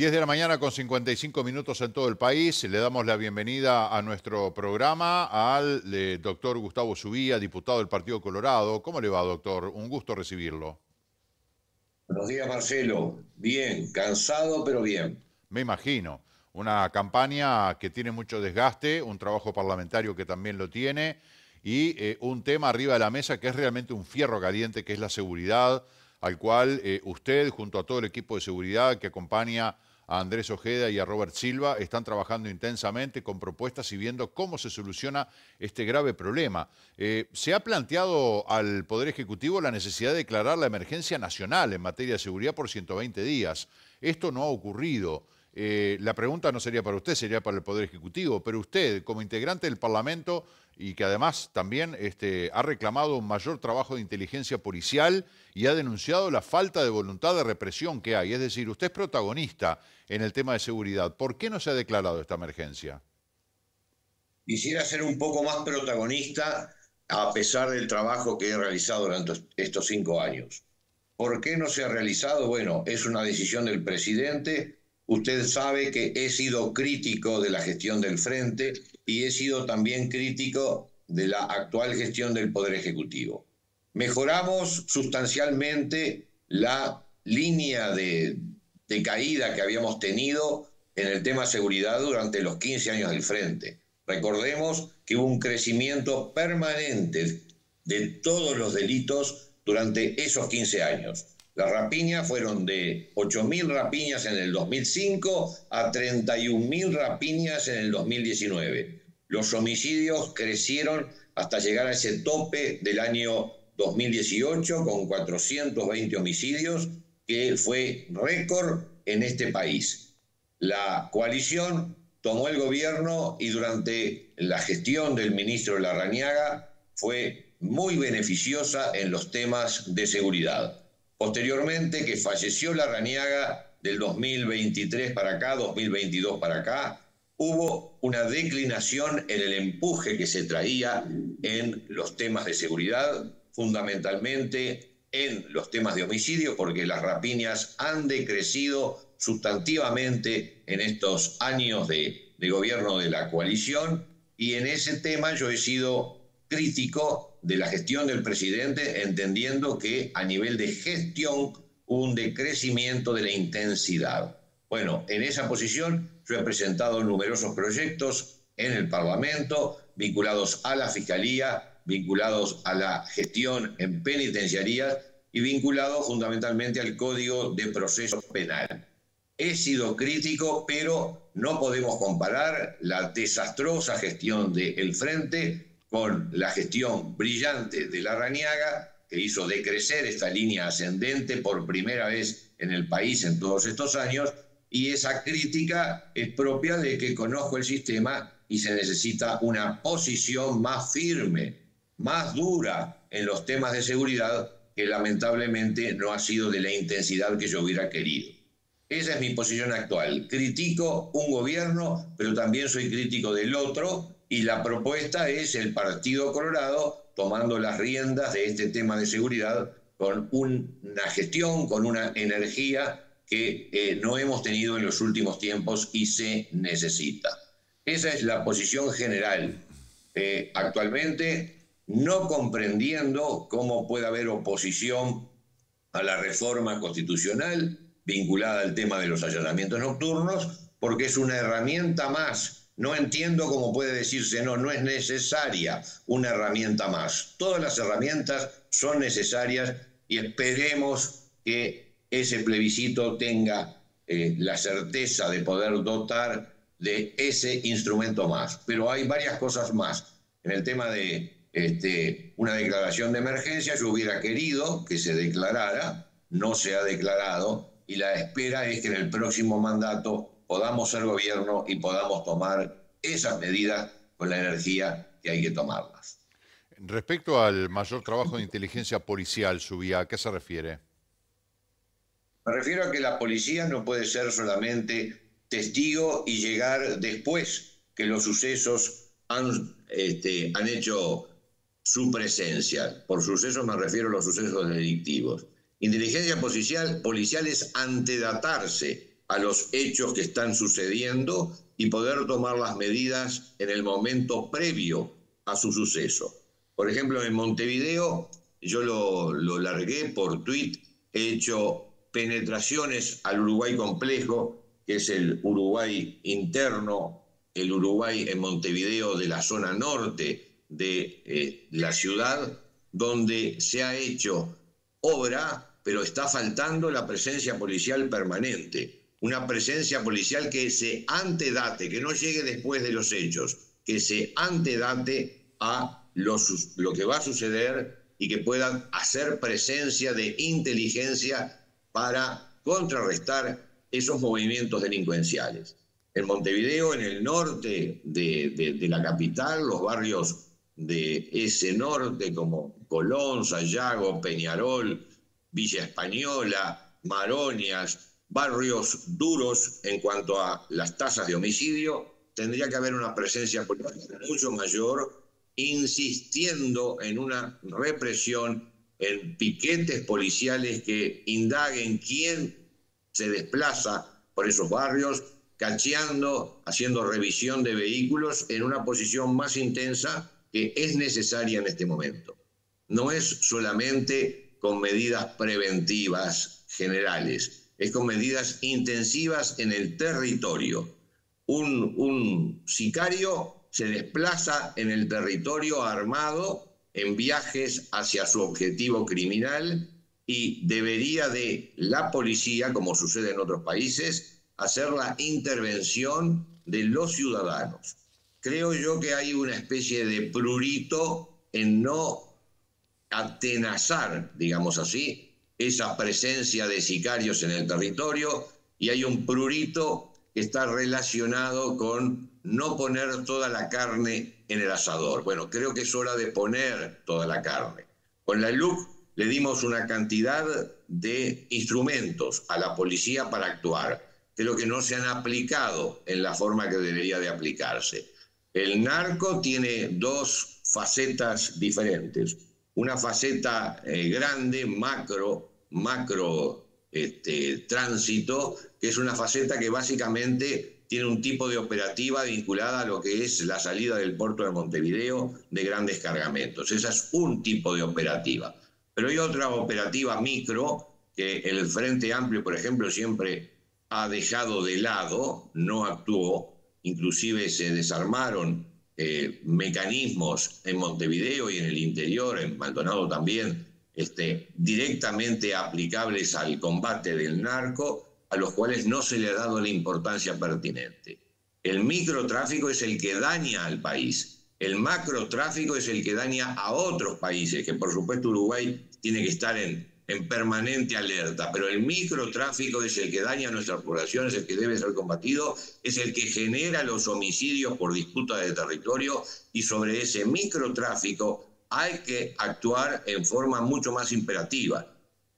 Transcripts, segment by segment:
10 de la mañana con 55 minutos en todo el país. Le damos la bienvenida a nuestro programa al doctor Gustavo Subía, diputado del Partido Colorado. ¿Cómo le va, doctor? Un gusto recibirlo. Buenos días, Marcelo. Bien, cansado, pero bien. Me imagino. Una campaña que tiene mucho desgaste, un trabajo parlamentario que también lo tiene y un tema arriba de la mesa que es realmente un fierro caliente, que es la seguridad, al cual usted, junto a todo el equipo de seguridad que acompaña a Andrés Ojeda y a Robert Silva, están trabajando intensamente con propuestas y viendo cómo se soluciona este grave problema. ¿Se ha planteado al Poder Ejecutivo la necesidad de declarar la emergencia nacional en materia de seguridad por 120 días? Esto no ha ocurrido. La pregunta no sería para usted, sería para el Poder Ejecutivo, pero usted, como integrante del Parlamento y que además también ha reclamado un mayor trabajo de inteligencia policial y ha denunciado la falta de voluntad de represión que hay, es decir, usted es protagonista en el tema de seguridad. ¿Por qué no se ha declarado esta emergencia? Quisiera ser un poco más protagonista a pesar del trabajo que he realizado durante estos 5 años. ¿Por qué no se ha realizado? Bueno, es una decisión del presidente. Usted sabe que he sido crítico de la gestión del Frente y he sido también crítico de la actual gestión del Poder Ejecutivo. Mejoramos sustancialmente la línea de caída que habíamos tenido en el tema seguridad durante los 15 años del Frente. Recordemos que hubo un crecimiento permanente de todos los delitos durante esos 15 años. Las rapiñas fueron de 8.000 rapiñas en el 2005 a 31.000 rapiñas en el 2019. Los homicidios crecieron hasta llegar a ese tope del año 2018 con 420 homicidios, que fue récord en este país. La coalición tomó el gobierno y durante la gestión del ministro Larrañaga fue muy beneficiosa en los temas de seguridad. Posteriormente, que falleció Larrañaga del 2023 para acá, 2022 para acá, hubo una declinación en el empuje que se traía en los temas de seguridad, fundamentalmente en los temas de homicidio, porque las rapiñas han decrecido sustantivamente en estos años de gobierno de la coalición, y en ese tema yo he sido crítico de la gestión del presidente, entendiendo que a nivel de gestión hubo un decrecimiento de la intensidad. Bueno, en esa posición yo he presentado numerosos proyectos en el Parlamento vinculados a la Fiscalía, vinculados a la gestión en penitenciarías y vinculados fundamentalmente al Código de Proceso Penal. He sido crítico, pero no podemos comparar la desastrosa gestión del Frente con la gestión brillante de Larrañaga, que hizo decrecer esta línea ascendente por primera vez en el país en todos estos años, y esa crítica es propia de que conozco el sistema y se necesita una posición más firme, más dura en los temas de seguridad, que lamentablemente no ha sido de la intensidad que yo hubiera querido. Esa es mi posición actual. Critico un gobierno, pero también soy crítico del otro, y la propuesta es el Partido Colorado tomando las riendas de este tema de seguridad con una gestión, con una energía que no hemos tenido en los últimos tiempos y se necesita. Esa es la posición general. Actualmente, no comprendiendo cómo puede haber oposición a la reforma constitucional vinculada al tema de los allanamientos nocturnos, porque es una herramienta más. No entiendo cómo puede decirse, no es necesaria una herramienta más. Todas las herramientas son necesarias y esperemos que ese plebiscito tenga la certeza de poder dotar de ese instrumento más. Pero hay varias cosas más. En el tema de una declaración de emergencia, yo hubiera querido que se declarara, no se ha declarado, y la espera es que en el próximo mandato podamos ser gobierno y podamos tomar esas medidas con la energía que hay que tomarlas. Respecto al mayor trabajo de inteligencia policial, Subía, ¿a qué se refiere? Me refiero a que la policía no puede ser solamente testigo y llegar después que los sucesos han hecho su presencia. Por sucesos me refiero a los sucesos delictivos. Inteligencia policial es antedatarse a los hechos que están sucediendo y poder tomar las medidas en el momento previo a su suceso. Por ejemplo, en Montevideo, yo lo largué por tweet, he hecho penetraciones al Uruguay complejo, que es el Uruguay interno, el Uruguay en Montevideo de la zona norte de la ciudad, donde se ha hecho obra, pero está faltando la presencia policial permanente. Una presencia policial que se antedate, que no llegue después de los hechos, que se antedate a lo que va a suceder y que puedan hacer presencia de inteligencia para contrarrestar esos movimientos delincuenciales. En Montevideo, en el norte de la capital, los barrios de ese norte como Colón, Sayago, Peñarol, Villa Española, Maronias, barrios duros en cuanto a las tasas de homicidio, tendría que haber una presencia política mucho mayor, insistiendo en una represión, en piquetes policiales que indaguen quién se desplaza por esos barrios, cacheando, haciendo revisión de vehículos en una posición más intensa que es necesaria en este momento. No es solamente con medidas preventivas generales, es con medidas intensivas en el territorio. Un sicario se desplaza en el territorio armado en viajes hacia su objetivo criminal y debería de la policía, como sucede en otros países, hacer la intervención de los ciudadanos. Creo yo que hay una especie de prurito en no atenazar, digamos así, esa presencia de sicarios en el territorio, y hay un prurito que está relacionado con no poner toda la carne en el asador. Bueno, creo que es hora de poner toda la carne. Con la LUC le dimos una cantidad de instrumentos a la policía para actuar. Creo que no se han aplicado en la forma que debería de aplicarse. El narco tiene dos facetas diferentes. Una faceta grande, macro tránsito, que es una faceta que básicamente tiene un tipo de operativa vinculada a lo que es la salida del puerto de Montevideo de grandes cargamentos. Esa es un tipo de operativa. Pero hay otra operativa micro que el Frente Amplio, por ejemplo, siempre ha dejado de lado, no actuó, inclusive se desarmaron mecanismos en Montevideo y en el interior, en Maldonado también, directamente aplicables al combate del narco, a los cuales no se le ha dado la importancia pertinente. El microtráfico es el que daña al país. El macrotráfico es el que daña a otros países, que por supuesto Uruguay tiene que estar en permanente alerta, pero el microtráfico es el que daña a nuestras poblaciones, el que debe ser combatido, es el que genera los homicidios por disputa de territorio, y sobre ese microtráfico hay que actuar en forma mucho más imperativa.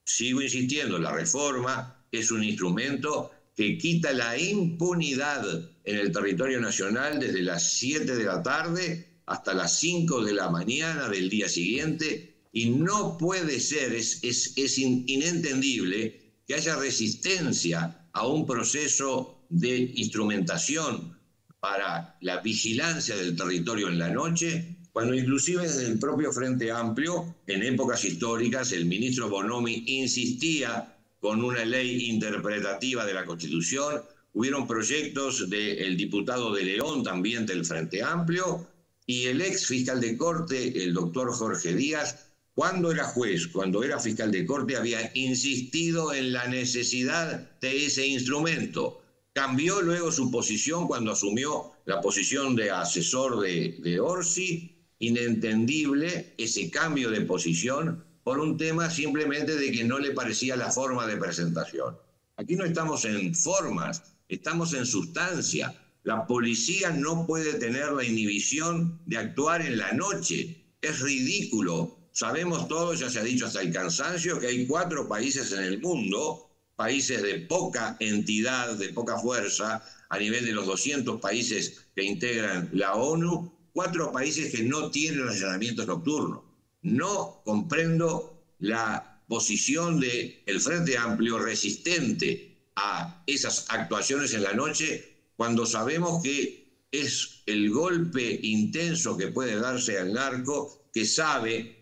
Sigo insistiendo, la reforma es un instrumento que quita la impunidad en el territorio nacional desde las 7 de la tarde hasta las 5 de la mañana del día siguiente, y no puede ser, es inentendible que haya resistencia a un proceso de instrumentación para la vigilancia del territorio en la noche, cuando inclusive desde el propio Frente Amplio, en épocas históricas, el ministro Bonomi insistía con una ley interpretativa de la Constitución. Hubieron proyectos del diputado de León, también del Frente Amplio, y el ex fiscal de Corte, el doctor Jorge Díaz, cuando era juez, cuando era fiscal de Corte, había insistido en la necesidad de ese instrumento. Cambió luego su posición cuando asumió la posición de asesor de Orsi. Inentendible ese cambio de posición por un tema simplemente de que no le parecía la forma de presentación. Aquí no estamos en formas, estamos en sustancia. La policía no puede tener la inhibición de actuar en la noche. Es ridículo. Sabemos todos, ya se ha dicho hasta el cansancio, que hay 4 países en el mundo, países de poca entidad, de poca fuerza, a nivel de los 200 países que integran la ONU, 4 países que no tienen allanamientos nocturnos. No comprendo la posición del Frente Amplio resistente a esas actuaciones en la noche cuando sabemos que es el golpe intenso que puede darse al narco, que sabe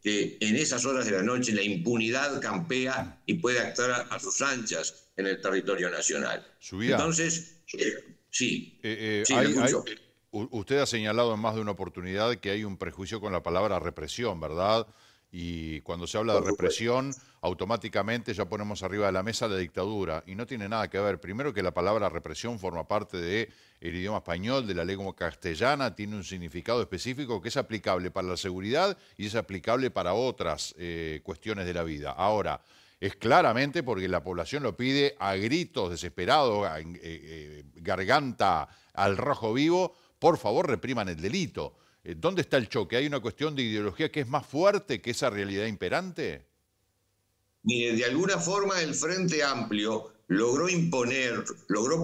que en esas horas de la noche la impunidad campea y puede actuar a sus anchas en el territorio nacional. Subía. Entonces, sí, sí, lo Hay, escucho. usted ha señalado en más de una oportunidad que hay un prejuicio con la palabra represión, ¿verdad? Y cuando se habla de Por supuesto. represión, automáticamente ya ponemos arriba de la mesa la dictadura. Y no tiene nada que ver. Primero que la palabra represión forma parte del idioma español, de la lengua castellana, tiene un significado específico que es aplicable para la seguridad y es aplicable para otras cuestiones de la vida. Ahora, es claramente porque la población lo pide a gritos desesperados, garganta al rojo vivo, por favor repriman el delito. ¿Dónde está el choque? ¿Hay una cuestión de ideología que es más fuerte que esa realidad imperante? Mire, de alguna forma el Frente Amplio logró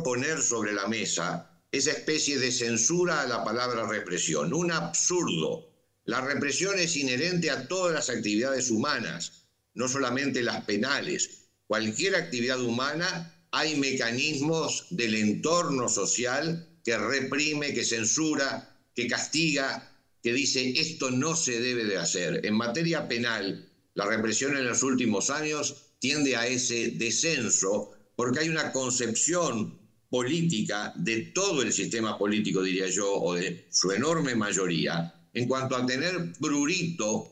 poner sobre la mesa esa especie de censura a la palabra represión. Un absurdo. La represión es inherente a todas las actividades humanas, no solamente las penales. Cualquier actividad humana hay mecanismos del entorno social que reprime, que censura, que castiga, que dice esto no se debe de hacer. En materia penal, la represión en los últimos años tiende a ese descenso porque hay una concepción política de todo el sistema político, diría yo, o de su enorme mayoría, en cuanto a tener prurito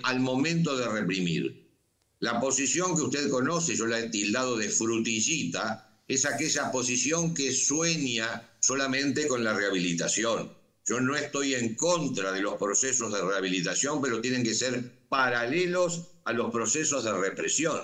al momento de reprimir. La posición que usted conoce, yo la he tildado de frutillita, es aquella posición que sueña solamente con la rehabilitación. Yo no estoy en contra de los procesos de rehabilitación, pero tienen que ser paralelos a los procesos de represión.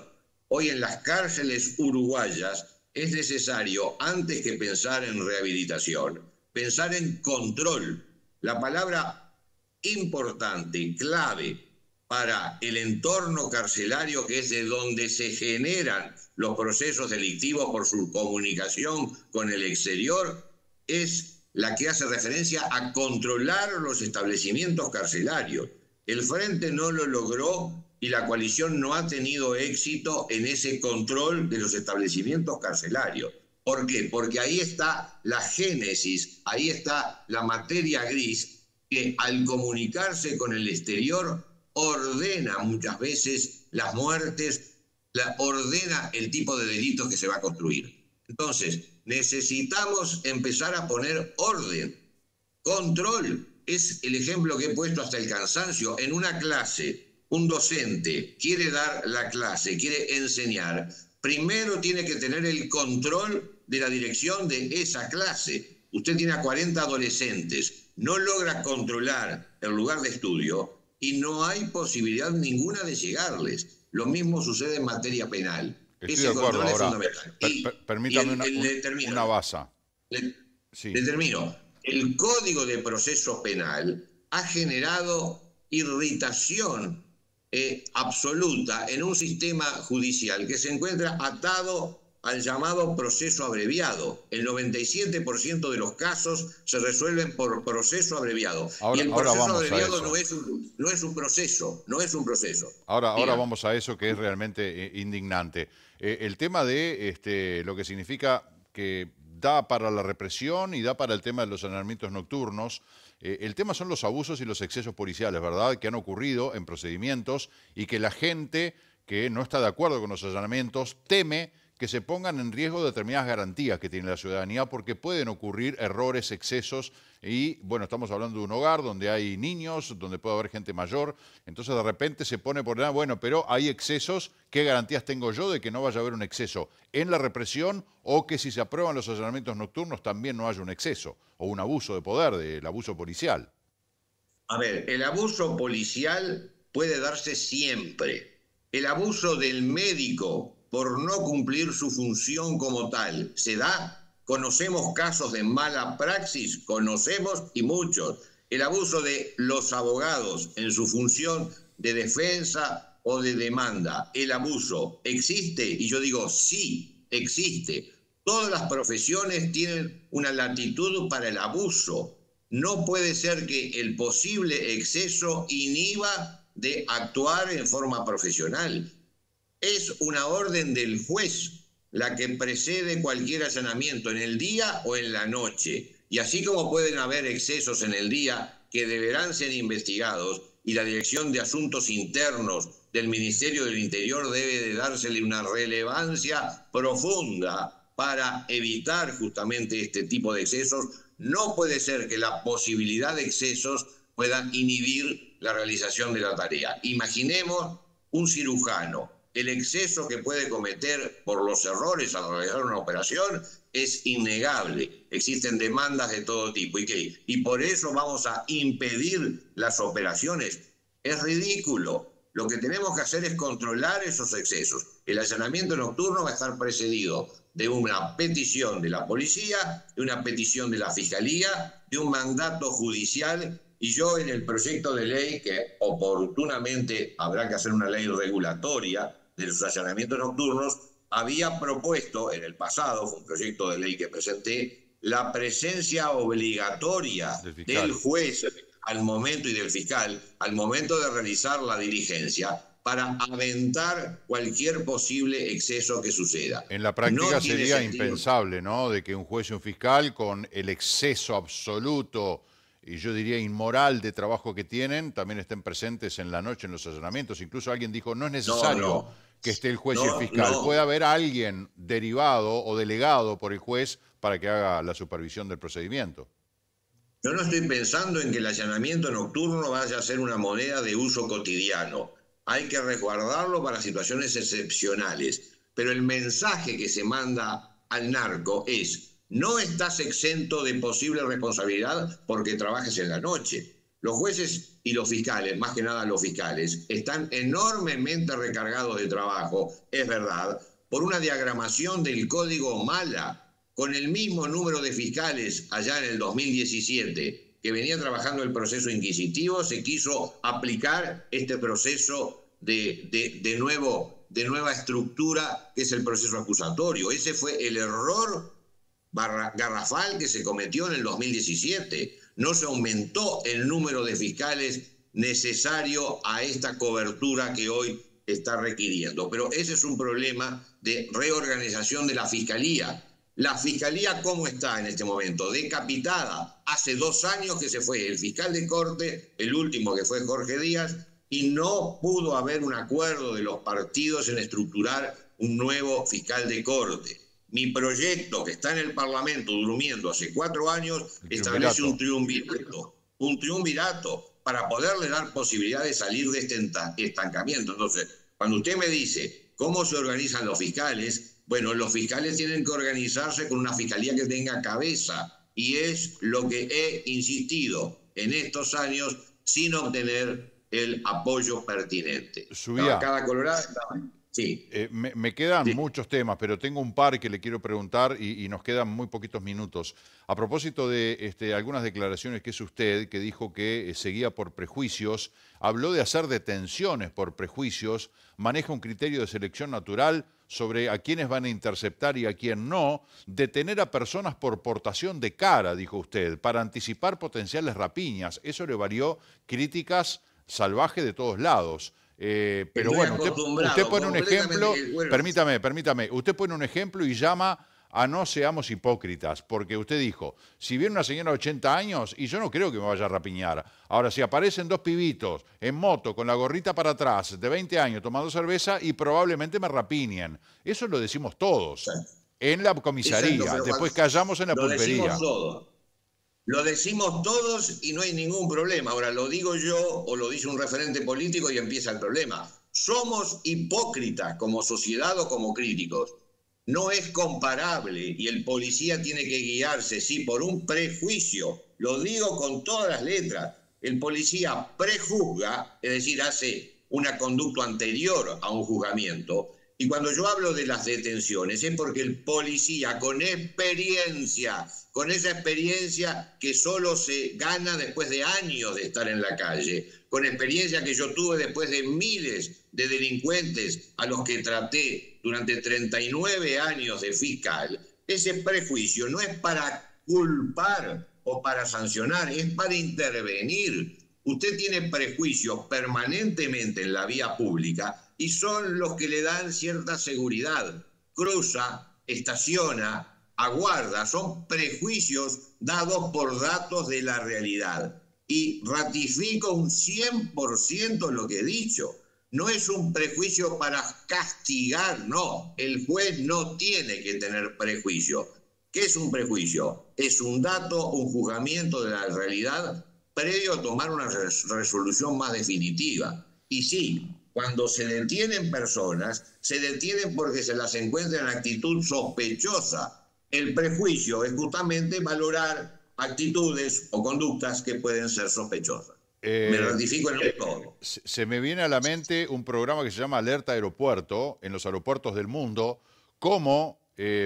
Hoy en las cárceles uruguayas es necesario, antes que pensar en rehabilitación, pensar en control. La palabra importante, clave para el entorno carcelario, que es de donde se generan los procesos delictivos por su comunicación con el exterior, es la que hace referencia a controlar los establecimientos carcelarios. El Frente no lo logró y la coalición no ha tenido éxito en ese control de los establecimientos carcelarios. ¿Por qué? Porque ahí está la génesis, ahí está la materia gris que al comunicarse con el exterior ordena muchas veces las muertes, ordena el tipo de delitos que se va a construir. Entonces, necesitamos empezar a poner orden, control. Es el ejemplo que he puesto hasta el cansancio. En una clase, un docente quiere dar la clase, quiere enseñar, primero tiene que tener el control de la dirección de esa clase. Usted tiene a 40 adolescentes, no logra controlar el lugar de estudio y no hay posibilidad ninguna de llegarles. Lo mismo sucede en materia penal. Estoy Ese de acuerdo. control es Ahora, fundamental. permítame termino. una baza. Le Sí. termino. El Código de Proceso Penal ha generado irritación absoluta en un sistema judicial que se encuentra atado al llamado proceso abreviado. El 97% de los casos se resuelven por proceso abreviado. Y el proceso abreviado no es un proceso, no es un proceso. Ahora vamos a eso que es realmente indignante. El tema de lo que significa que da para la represión y da para el tema de los allanamientos nocturnos. El tema son los abusos y los excesos policiales, ¿verdad?, que han ocurrido en procedimientos y que la gente que no está de acuerdo con los allanamientos teme que se pongan en riesgo determinadas garantías que tiene la ciudadanía porque pueden ocurrir errores, excesos y, bueno, estamos hablando de un hogar donde hay niños, donde puede haber gente mayor, entonces de repente se pone por nada, bueno, pero hay excesos, ¿qué garantías tengo yo de que no vaya a haber un exceso en la represión o que si se aprueban los allanamientos nocturnos también no haya un exceso o un abuso de poder, del abuso policial? A ver, el abuso policial puede darse siempre. El abuso del médico por no cumplir su función como tal, ¿se da? Conocemos casos de mala praxis, conocemos y muchos. El abuso de los abogados en su función de defensa o de demanda, el abuso, ¿existe? Y yo digo, sí, existe. Todas las profesiones tienen una latitud para el abuso. No puede ser que el posible exceso inhiba de actuar en forma profesional. Es una orden del juez la que precede cualquier allanamiento en el día o en la noche. Y así como pueden haber excesos en el día que deberán ser investigados y la Dirección de Asuntos Internos del Ministerio del Interior debe de dársele una relevancia profunda para evitar justamente este tipo de excesos, no puede ser que la posibilidad de excesos puedan inhibir la realización de la tarea. Imaginemos un cirujano. El exceso que puede cometer por los errores al realizar una operación es innegable. Existen demandas de todo tipo. ¿Y por eso vamos a impedir las operaciones? Es ridículo. Lo que tenemos que hacer es controlar esos excesos. El allanamiento nocturno va a estar precedido de una petición de la policía, de una petición de la fiscalía, de un mandato judicial. Y yo en el proyecto de ley, que oportunamente habrá que hacer una ley regulatoria de los allanamientos nocturnos, había propuesto en el pasado, fue un proyecto de ley que presenté, la presencia obligatoria del juez al momento y del fiscal al momento de realizar la diligencia para aventar cualquier posible exceso que suceda. En la práctica sería impensable, ¿no?, de que un juez y un fiscal con el exceso absoluto y yo diría inmoral de trabajo que tienen, también estén presentes en la noche en los allanamientos. Incluso alguien dijo, no es necesario que esté el juez y el fiscal. Puede haber alguien derivado o delegado por el juez para que haga la supervisión del procedimiento. Yo no estoy pensando en que el allanamiento nocturno vaya a ser una moneda de uso cotidiano. Hay que resguardarlo para situaciones excepcionales. Pero el mensaje que se manda al narco es: no estás exento de posible responsabilidad porque trabajes en la noche. Los jueces y los fiscales, más que nada los fiscales, están enormemente recargados de trabajo, es verdad, por una diagramación del Código Mala. Con el mismo número de fiscales allá en el 2017 que venía trabajando el proceso inquisitivo, se quiso aplicar este proceso de nueva estructura que es el proceso acusatorio. Ese fue el error garrafal que se cometió en el 2017. No se aumentó el número de fiscales necesario a esta cobertura que hoy está requiriendo. Pero ese es un problema de reorganización de la Fiscalía. La Fiscalía, ¿cómo está en este momento? Decapitada. Hace 2 años que se fue el fiscal de corte, el último que fue Jorge Díaz, y no pudo haber un acuerdo de los partidos en estructurar un nuevo fiscal de corte. Mi proyecto, que está en el Parlamento durmiendo hace 4 años, establece un triunvirato para poderle dar posibilidad de salir de este estancamiento. Entonces, cuando usted me dice cómo se organizan los fiscales, bueno, los fiscales tienen que organizarse con una fiscalía que tenga cabeza, y es lo que he insistido en estos años sin obtener el apoyo pertinente. Cada colorado. Sí. Me quedan muchos temas, pero tengo un par que le quiero preguntar y nos quedan muy poquitos minutos. A propósito de algunas declaraciones que hizo usted, que dijo que seguía por prejuicios, habló de hacer detenciones por prejuicios, maneja un criterio de selección natural sobre a quiénes van a interceptar y a quién no, detener a personas por portación de cara, dijo usted, para anticipar potenciales rapiñas. Eso le valió críticas salvajes de todos lados. Pero bueno, usted pone un ejemplo, permítame, usted pone un ejemplo y llama a no seamos hipócritas, porque usted dijo, si viene una señora de 80 años, y yo no creo que me vaya a rapiñar, ahora si aparecen 2 pibitos en moto con la gorrita para atrás de 20 años tomando cerveza y probablemente me rapiñen. Eso lo decimos todos en la comisaría, después callamos en la pulpería. Lo decimos todos y no hay ningún problema. Ahora lo digo yo o lo dice un referente político y empieza el problema. Somos hipócritas como sociedad o como críticos. No es comparable y el policía tiene que guiarse, sí, por un prejuicio. Lo digo con todas las letras. El policía prejuzga, es decir, hace una conducta anterior a un juzgamiento. Y cuando yo hablo de las detenciones es porque el policía con experiencia, con esa experiencia que solo se gana después de años de estar en la calle, con experiencia que yo tuve después de miles de delincuentes a los que traté durante 39 años de fiscal, ese prejuicio no es para culpar o para sancionar, es para intervenir. Usted tiene prejuicios permanentemente en la vía pública y son los que le dan cierta seguridad. cruza, estaciona, aguarda. Son prejuicios dados por datos de la realidad. Y ratifico un 100% lo que he dicho. No es un prejuicio para castigar, no. El juez no tiene que tener prejuicio. ¿Qué es un prejuicio? Es un dato, un juzgamiento de la realidad previo a tomar una resolución más definitiva. Y sí, cuando se detienen personas, se detienen porque se las encuentra en actitud sospechosa. El prejuicio es justamente valorar actitudes o conductas que pueden ser sospechosas. Me ratifico en el todo. Se me viene a la mente un programa que se llama Alerta Aeropuerto, en los aeropuertos del mundo, como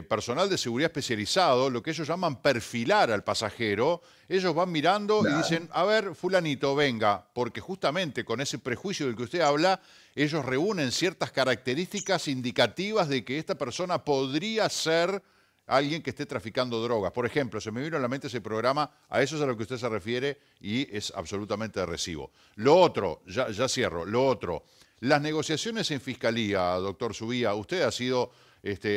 personal de seguridad especializado, lo que ellos llaman perfilar al pasajero. Ellos van mirando y dicen, a ver, fulanito, venga, porque justamente con ese prejuicio del que usted habla, ellos reúnen ciertas características indicativas de que esta persona podría ser alguien que esté traficando drogas. Por ejemplo, se me vino a la mente ese programa, a eso es a lo que usted se refiere y es absolutamente de recibo. Lo otro, ya cierro, lo otro, las negociaciones en Fiscalía, doctor Subía, usted ha sido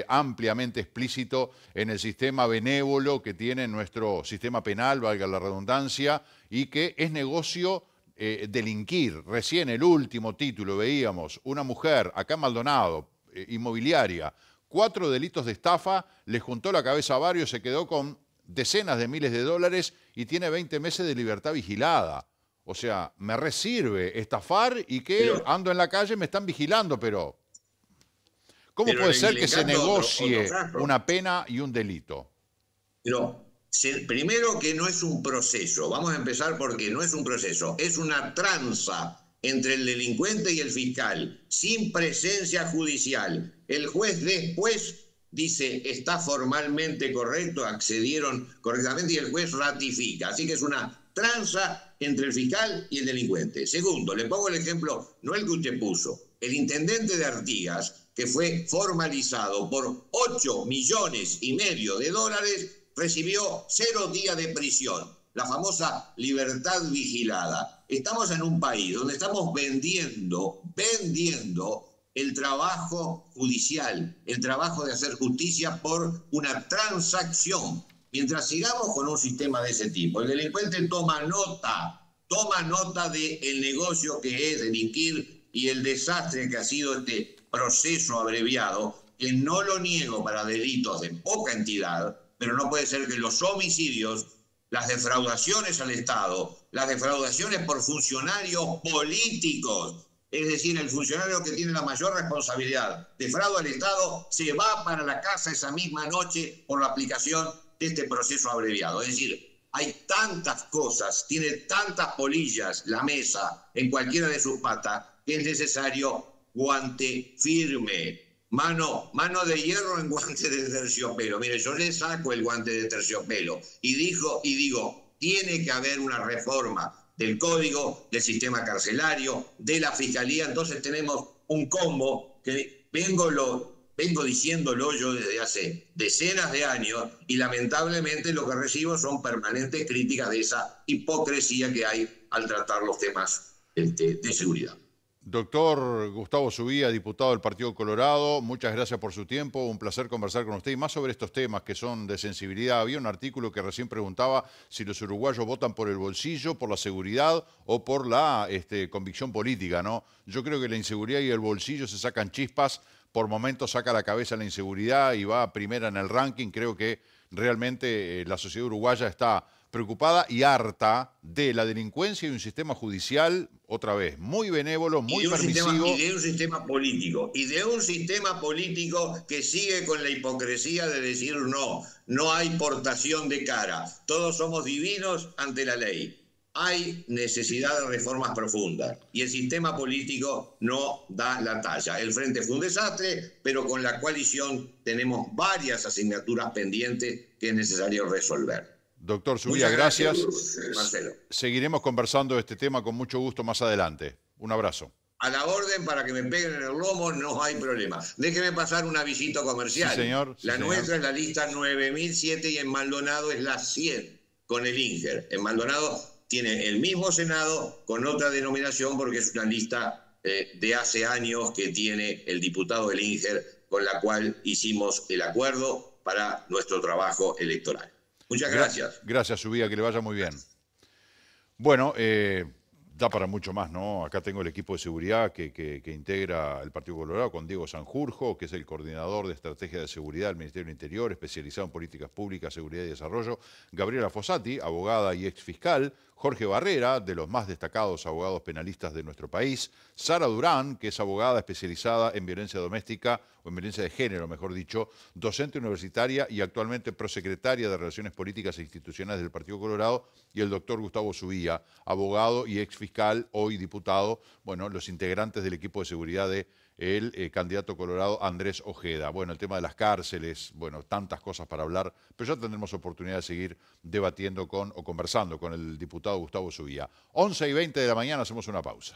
ampliamente explícito en el sistema benévolo que tiene nuestro sistema penal, valga la redundancia, y que es negocio delinquir. Recién el último título veíamos, una mujer acá en Maldonado, inmobiliaria, 4 delitos de estafa, le juntó la cabeza a varios, se quedó con decenas de miles de dólares y tiene 20 meses de libertad vigilada. O sea, me resirve estafar y que ando en la calle, me están vigilando, pero ¿cómo puede ser que se negocie una pena y un delito? Pero primero que no es un proceso, vamos a empezar porque no es un proceso, es una tranza entre el delincuente y el fiscal, sin presencia judicial. El juez después dice, está formalmente correcto, accedieron correctamente y el juez ratifica. Así que es una tranza entre el fiscal y el delincuente. Segundo, le pongo el ejemplo, no el que usted puso, el intendente de Artigas, que fue formalizado por 8,5 millones de dólares, recibió 0 días de prisión, la famosa libertad vigilada. Estamos en un país donde estamos vendiendo el trabajo judicial, el trabajo de hacer justicia por una transacción. Mientras sigamos con un sistema de ese tipo, el delincuente toma nota del negocio que es delinquir y el desastre que ha sido este proceso abreviado, que no lo niego para delitos de poca entidad, pero no puede ser que los homicidios, las defraudaciones al Estado, las defraudaciones por funcionarios políticos, es decir, el funcionario que tiene la mayor responsabilidad, defrauda al Estado, se va para la casa esa misma noche por la aplicación de este proceso abreviado. Es decir, hay tantas cosas, tiene tantas polillas la mesa en cualquiera de sus patas, que es necesario guante firme. Mano de hierro en guante de terciopelo. Mire, yo le saco el guante de terciopelo y digo, tiene que haber una reforma del código, del sistema carcelario, de la fiscalía. Entonces tenemos un combo que vengo diciéndolo yo desde hace decenas de años y lamentablemente lo que recibo son permanentes críticas de esa hipocresía que hay al tratar los temas de seguridad. Doctor Gustavo Subía, diputado del Partido Colorado, muchas gracias por su tiempo, un placer conversar con usted y más sobre estos temas que son de sensibilidad. Había un artículo que recién preguntaba si los uruguayos votan por el bolsillo, por la seguridad o por la convicción política, ¿no? Yo creo que la inseguridad y el bolsillo se sacan chispas, por momentos saca la cabeza la inseguridad y va primera en el ranking. Creo que realmente la sociedad uruguaya está preocupada y harta de la delincuencia y un sistema judicial, otra vez, muy benévolo, muy permisivo. Y de un sistema político que sigue con la hipocresía de decir no hay portación de cara, todos somos divinos ante la ley. Hay necesidad de reformas profundas y el sistema político no da la talla. El frente fue un desastre, pero con la coalición tenemos varias asignaturas pendientes que es necesario resolver. Doctor Subía, gracias. Marcelo. Seguiremos conversando de este tema con mucho gusto más adelante. Un abrazo. A la orden, para que me peguen en el lomo, no hay problema. Déjeme pasar un avisito comercial. Sí, señor. Sí, la nuestra es la lista 9007 y en Maldonado es la 100 con el INGER. En Maldonado tiene el mismo Senado con otra denominación porque es una lista de hace años que tiene el diputado del INGER con la cual hicimos el acuerdo para nuestro trabajo electoral. Muchas gracias. Gracias, Subía, que le vaya muy bien. Bueno, da para mucho más, ¿no? Acá tengo el equipo de seguridad que integra el Partido Colorado con Diego Sanjurjo, que es el coordinador de estrategia de seguridad del Ministerio del Interior, especializado en políticas públicas, seguridad y desarrollo, Gabriela Fossati, abogada y ex fiscal, Jorge Barrera, de los más destacados abogados penalistas de nuestro país, Sara Durán, que es abogada especializada en violencia doméstica, o en violencia de género, mejor dicho, docente universitaria y actualmente prosecretaria de Relaciones Políticas e Institucionales del Partido Colorado, y el doctor Gustavo Subía, abogado y ex fiscal, hoy diputado, bueno, los integrantes del equipo de seguridad de el candidato colorado Andrés Ojeda. Bueno, el tema de las cárceles, bueno, tantas cosas para hablar, pero ya tendremos oportunidad de seguir debatiendo o conversando con el diputado Gustavo Subía. 11:20 de la mañana, hacemos una pausa.